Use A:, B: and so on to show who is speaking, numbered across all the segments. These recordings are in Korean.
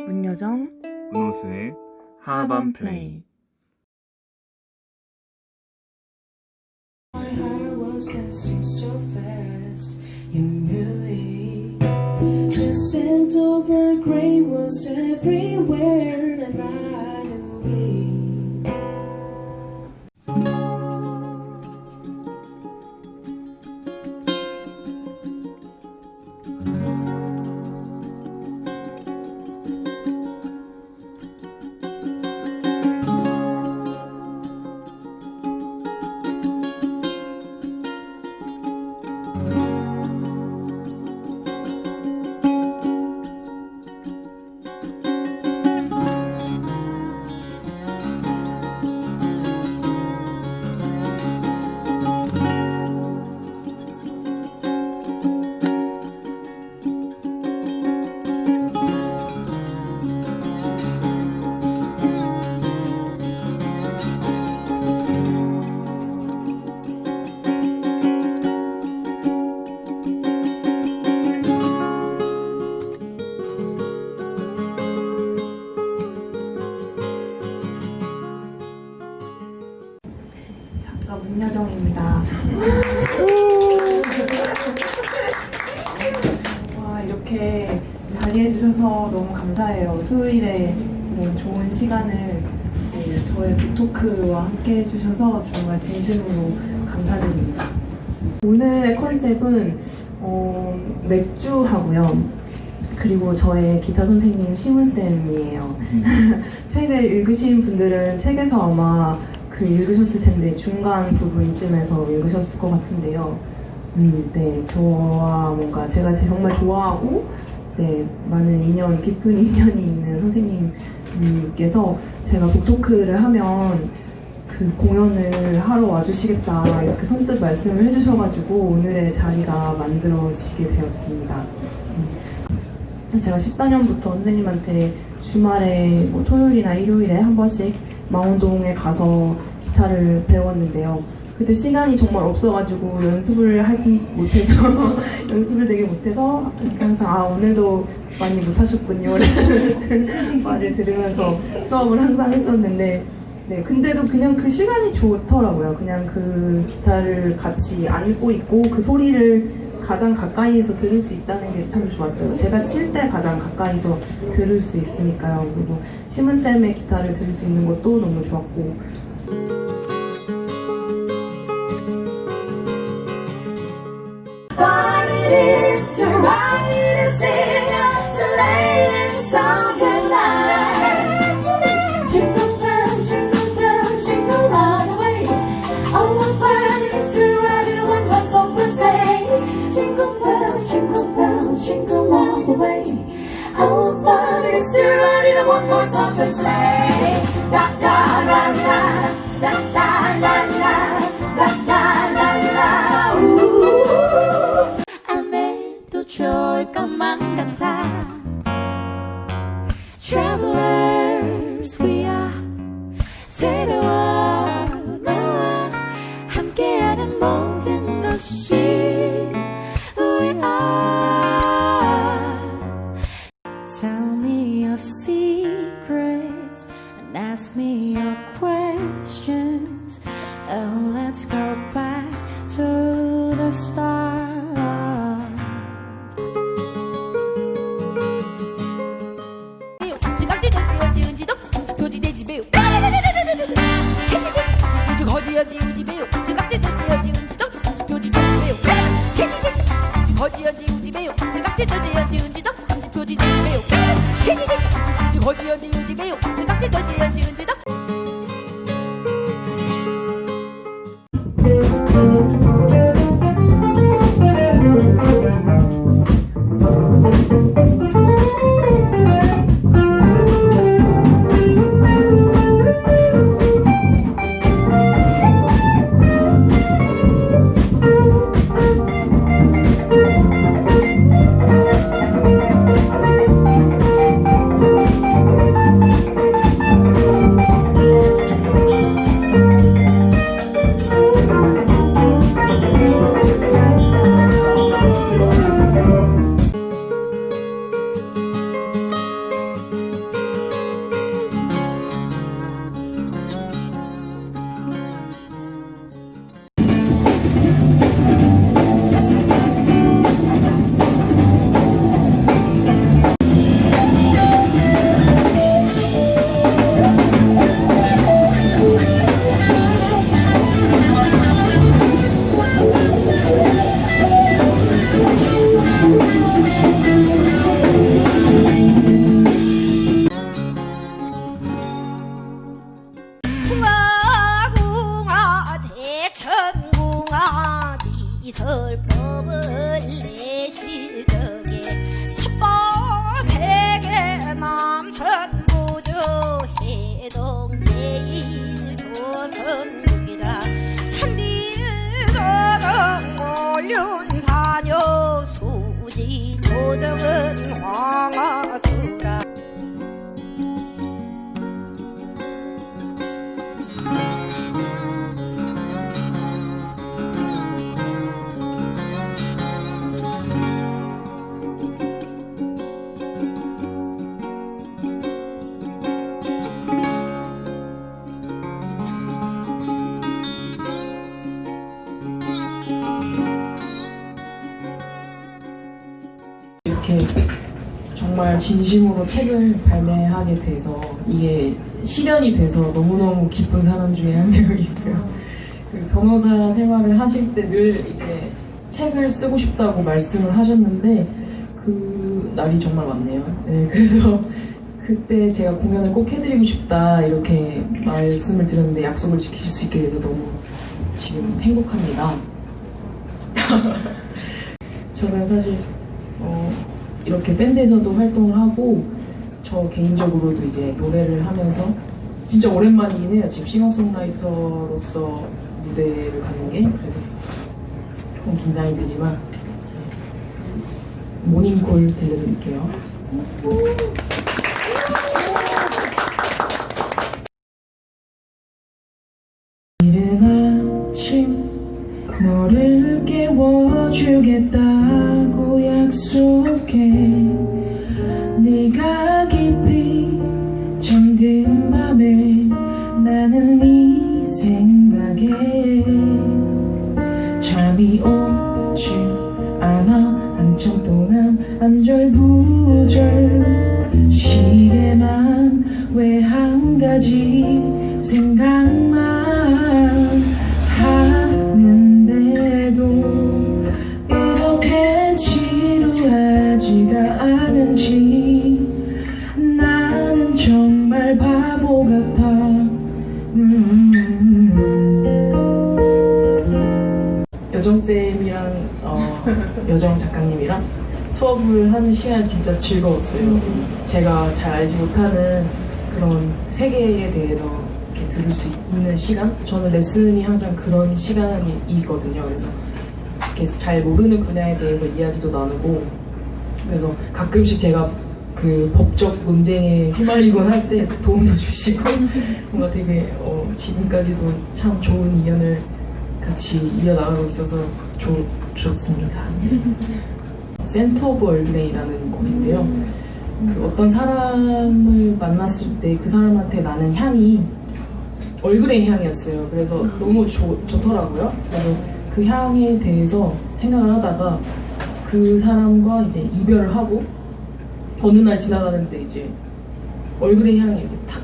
A: 문여정,
B: 문호수의 하밤 플레이.
C: My heart was dancing so fast, you knew it. The scent of her grave was everywhere, and I knew it.
A: 작가 문여정입니다. 와, 이렇게 자리해 주셔서 너무 감사해요. 토요일에 이런 좋은 시간을 저의 북토크와 함께 해주셔서 정말 진심으로 감사드립니다. 오늘의 컨셉은 맥주하고요. 그리고 저의 기타 선생님 시문쌤이에요. 책을 읽으신 분들은 책에서 아마 읽으셨을 텐데 중간 부분쯤에서 읽으셨을 것 같은데요. 네, 저와 뭔가 제가 정말 좋아하고 많은 인연, 깊은 인연이 있는 선생님께서 제가 북토크를 하면 그 공연을 하러 와주시겠다 이렇게 선뜻 말씀을 해주셔가지고 오늘의 자리가 만들어지게 되었습니다. 제가 14년부터 선생님한테 주말에 뭐 토요일이나 일요일에 한 번씩 망원동에 가서 기타를 배웠는데요. 그때 시간이 정말 없어가지고 연습을 하지 못해서 연습을 되게 못해서 항상 오늘도 많이 못하셨군요 라는 말을 들으면서 수업을 항상 했었는데 근데도 그냥 그 시간이 좋더라고요. 그냥 그 기타를 같이 안고 있고 그 소리를 가장 가까이에서 들을 수 있다는 게 참 좋았어요. 제가 칠 때 가장 가까이서 들을 수 있으니까요. 그리고 시문쌤의 기타를 들을 수 있는 것도 너무 좋았고.
C: What it is to write and sing to lay in song tonight. Jingle bell, jingle all the way. Oh, what fun it is to write it one more song per se. Jingle bell, jingle all the way. Oh, what fun it is to write it one more song per se. Da da la la, da da la la, da da la la. Ooh. 좋을 것만 같아. Travelers we are. 새로운 너와 함께하는 모든 것이 we are. Tell me your secrets and ask me your questions. Oh, let's go back to the start.
D: 이렇게 정말 진심으로 책을 발매하게 돼서 이게 실현이 돼서 너무너무 기쁜 사람 중에 한 명이고요. 그 변호사 생활을 하실 때 늘 이제 책을 쓰고 싶다고 말씀을 하셨는데 그 날이 정말 왔네요. 네, 그래서 그때 제가 공연을 꼭 해드리고 싶다 이렇게 말씀을 드렸는데 약속을 지킬 수 있게 돼서 너무 지금 행복합니다. 저는 사실 이렇게 밴드에서도 활동을 하고 저 개인적으로도 이제 노래를 하면서 진짜 오랜만이긴 해요. 지금 싱어송라이터로서 무대를 가는 게. 그래서 조금 긴장이 되지만 모닝콜 들려드릴게요. 이른 아침 너를 깨워주겠다고 약속해. 네가 깊이 잠든 밤에 나는 네 생각에 잠이 오지 않아. 한참 동안 안절부절 시계만 왜 한 가지 생각만 하는데도 이렇게 지루하지가 않은지 나는 정말 바보 같아. 여정쌤이랑 여정 작가님이랑 수업을 하는 시간이 진짜 즐거웠어요. 제가 잘 알지 못하는 그런 세계에 대해서 이렇게 들을 수 있는 시간? 저는 레슨이 항상 그런 시간이거든요. 그래서 이렇게 잘 모르는 분야에 대해서 이야기도 나누고, 그래서 가끔씩 제가 그 법적 논쟁에 휘말리곤 할 때 도움도 주시고 뭔가 되게 지금까지도 참 좋은 인연을 같이 이어나가고 있어서 좋습니다. 센터 오브 얼그레이라는 곡인데요. 그 어떤 사람을 만났을 때 그 사람한테 나는 향이 얼그레이 향이었어요. 그래서 너무 좋더라고요. 그래서 그 향에 대해서 생각을 하다가 그 사람과 이제 이별을 하고 어느 날 지나가는데 이제 얼그레이 향이 이렇게 탁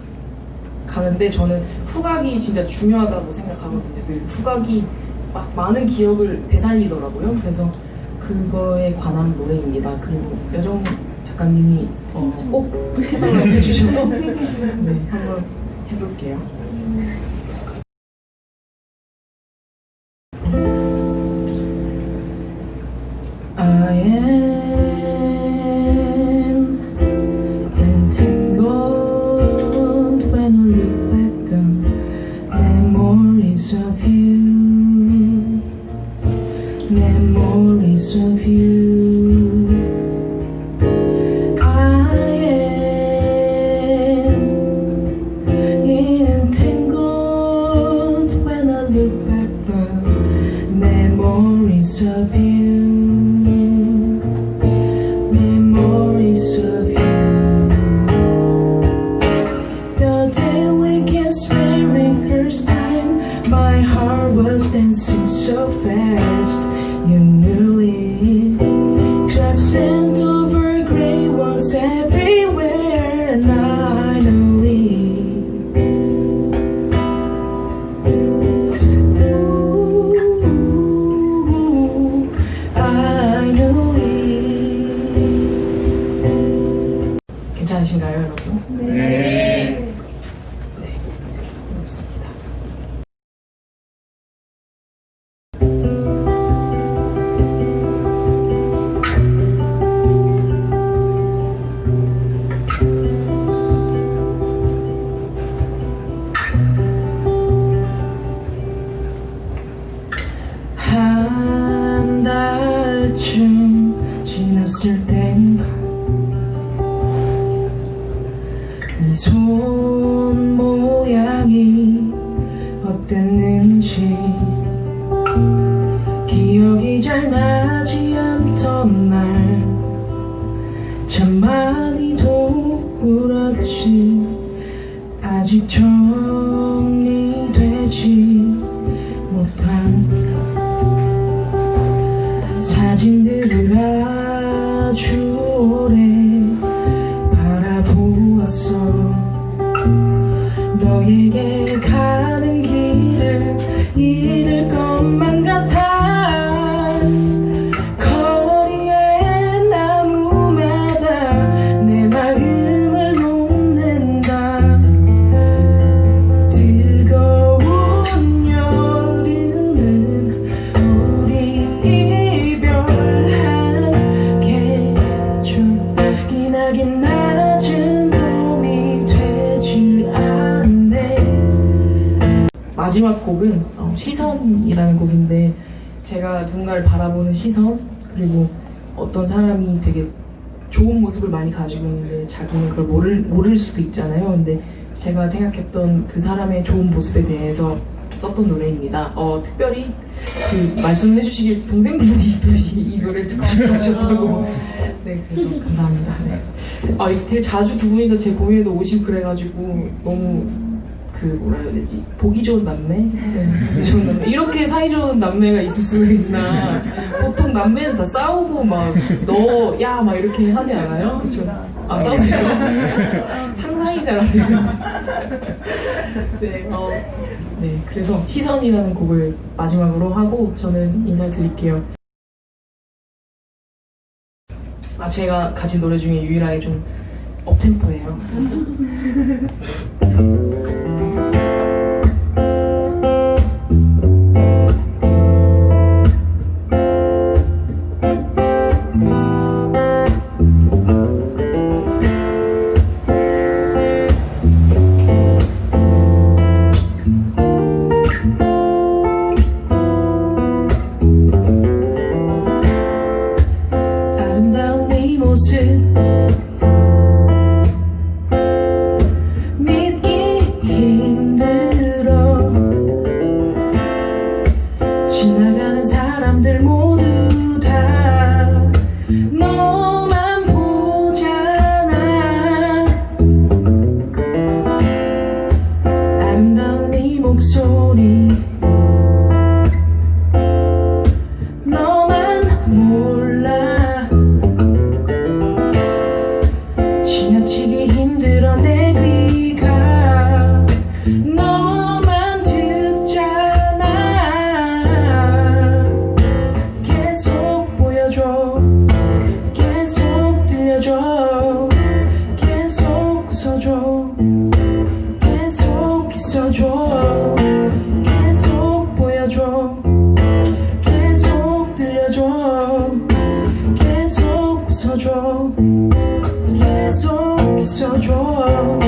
D: 가는데, 저는 후각이 진짜 중요하다고 생각하거든요. 늘 후각이 막 많은 기억을 되살리더라고요. 그래서 그거에 관한 노래입니다. 그리고 여정 작가님이 꼭 해달라고 해주셔서 네, 한번 해볼게요. I am entangled when I look back down memories of you, memories of you. I am entangled when I look back down memories of you. Dancing so fast, you knew it. Glass sent over gray walls everywhere, and I knew it. Ooh, I knew it. 괜찮으신가요, 여러분? 네. 그렇습니다. 한 달쯤 지났을 땐가 네 손 모양이 어땠는지 기억이 잘 나지 않던 날 참 많이도 울었지. 아직 정리되지 못한 사진들을 아주 마지막 곡은 시선이라는 곡인데 제가 누군가를 바라보는 시선 그리고 어떤 사람이 되게 좋은 모습을 많이 가지고 있는데 자기는 그걸 모를 수도 있잖아요. 근데 제가 생각했던 그 사람의 좋은 모습에 대해서 썼던 노래입니다. 특별히 그 말씀을 해주시길 동생분이 이 노래를 듣고 싶으셨다고. 네, 그래서 감사합니다. 네. 되게 자주 두 분이서 제 공연에도 오시고 그래가지고 너무 그 뭐라 해야 되지? 보기 좋은 남매? 네, 보기 좋은 남매. 이렇게 사이좋은 남매가 있을 수가 있나? 보통 남매는 다 싸우고 막 이렇게 하지 않아요? 그쵸? 싸우세요? 상상이 잘 안 돼요. 네, 네, 그래서 시선이라는 곡을 마지막으로 하고 저는 인사를 드릴게요. 제가 가진 노래 중에 유일하게 좀 업템포예요. 아름다운 네 모습 믿기 힘들어 지나가는 사람들 모두 다 너만 보잖아 아름다운 네 목소리 너만 몰라 지나치기 힘들어 내 귀가 너만 듣잖아 계속 보여줘 계속 들려줘 계속 웃어줘 계속 있어줘 계속 보여줘 계속 들려줘 계속 웃어줘 계속 있어줘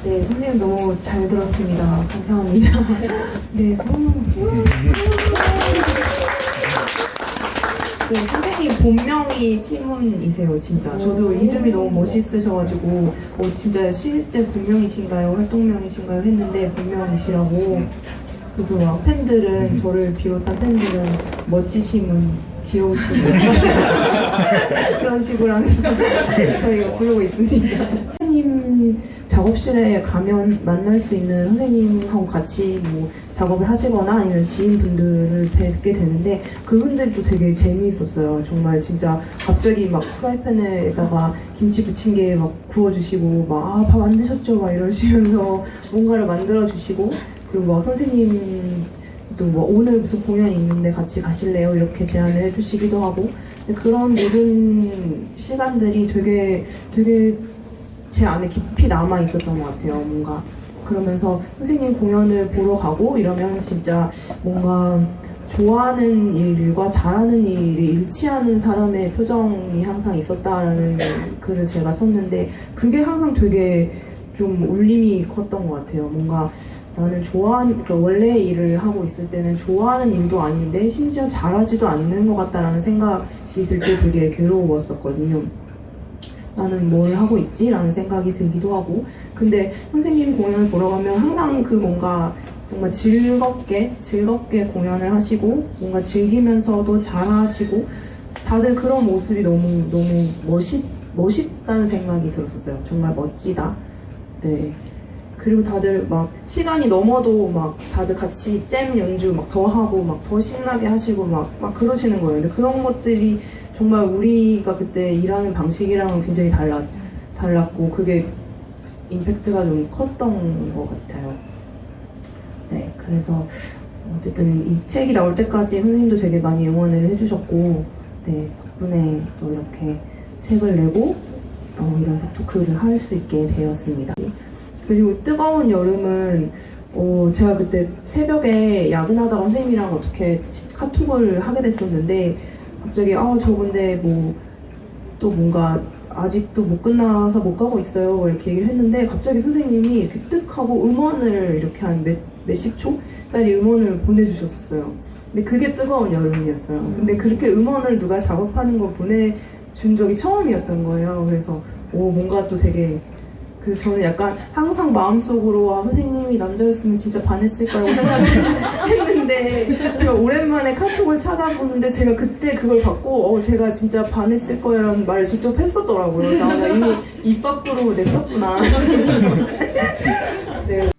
A: 네, 선생님 너무 잘 들었습니다. 감사합니다. 네, 네, 선생님 본명이 시문이세요, 진짜. 저도 이름이 너무 멋있으셔가지고, 진짜 실제 본명이신가요? 활동명이신가요? 했는데 본명이시라고. 그래서 막 팬들은, 저를 비롯한 팬들은 멋지시문, 귀여우시문. 그런 식으로 하면서 저희가 부르고 있습니다. 선생님 작업실에 가면 만날 수 있는 선생님하고 같이 뭐 작업을 하시거나 아니면 지인분들을 뵙게 되는데 그분들도 되게 재미있었어요. 정말 진짜 갑자기 막 프라이팬에다가 김치 부침개 막 구워주시고 막 밥 안 드셨죠? 막 이러시면서 뭔가를 만들어주시고 그리고 막 선생님 또 뭐 오늘 무슨 공연이 있는데 같이 가실래요? 이렇게 제안을 해주시기도 하고 그런 모든 시간들이 되게 제 안에 깊이 남아 있었던 것 같아요. 뭔가 그러면서 선생님 공연을 보러 가고 이러면 진짜 뭔가 좋아하는 일과 잘하는 일이 일치하는 사람의 표정이 항상 있었다라는 글을 제가 썼는데 그게 항상 되게 좀 울림이 컸던 것 같아요. 뭔가 나는 그러니까 원래 일을 하고 있을 때는 좋아하는 일도 아닌데 심지어 잘하지도 않는 것 같다라는 생각이 들 때 되게 괴로웠었거든요. 나는 뭘 하고 있지? 라는 생각이 들기도 하고 근데 선생님 공연을 보러 가면 항상 그 뭔가 정말 즐겁게 공연을 하시고 뭔가 즐기면서도 잘하시고 다들 그런 모습이 너무 멋있다는 생각이 들었었어요. 정말 멋지다. 네. 그리고 다들 막 시간이 넘어도 막 다들 같이 잼 연주 막 더 하고 막 더 신나게 하시고 막 그러시는 거예요. 근데 그런 것들이 정말 우리가 그때 일하는 방식이랑은 굉장히 달랐고 그게 임팩트가 좀 컸던 것 같아요. 네, 그래서 어쨌든 이 책이 나올 때까지 선생님도 되게 많이 응원을 해주셨고 네, 덕분에 또 이렇게 책을 내고 이런 토크를 할 수 있게 되었습니다. 그리고 뜨거운 여름은 제가 그때 새벽에 야근하다가 선생님이랑 어떻게 카톡을 하게 됐었는데 갑자기 저 근데 뭐 또 뭔가 아직도 못 끝나서 못 가고 있어요 이렇게 얘기를 했는데 갑자기 선생님이 이렇게 뜻 하고 음원을 이렇게 한 몇십 초짜리 음원을 보내주셨었어요. 근데 그게 뜨거운 여름이었어요. 근데 그렇게 음원을 누가 작업하는 걸 보내준 적이 처음이었던 거예요. 그래서 뭔가 또 되게 그래서 저는 약간 항상 마음속으로 선생님이 남자였으면 진짜 반했을 거라고 생각했는데 제가 오랜만에 카톡을 찾아보는데 제가 그때 그걸 받고 제가 진짜 반했을 거라는 말을 직접 했었더라고요. 그래서 나 이미 입 밖으로 냈었구나. 네.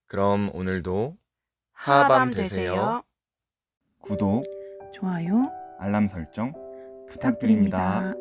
B: 그럼 오늘도 하밤 되세요. 구독,
A: 좋아요
B: 알람 설정 부탁드립니다.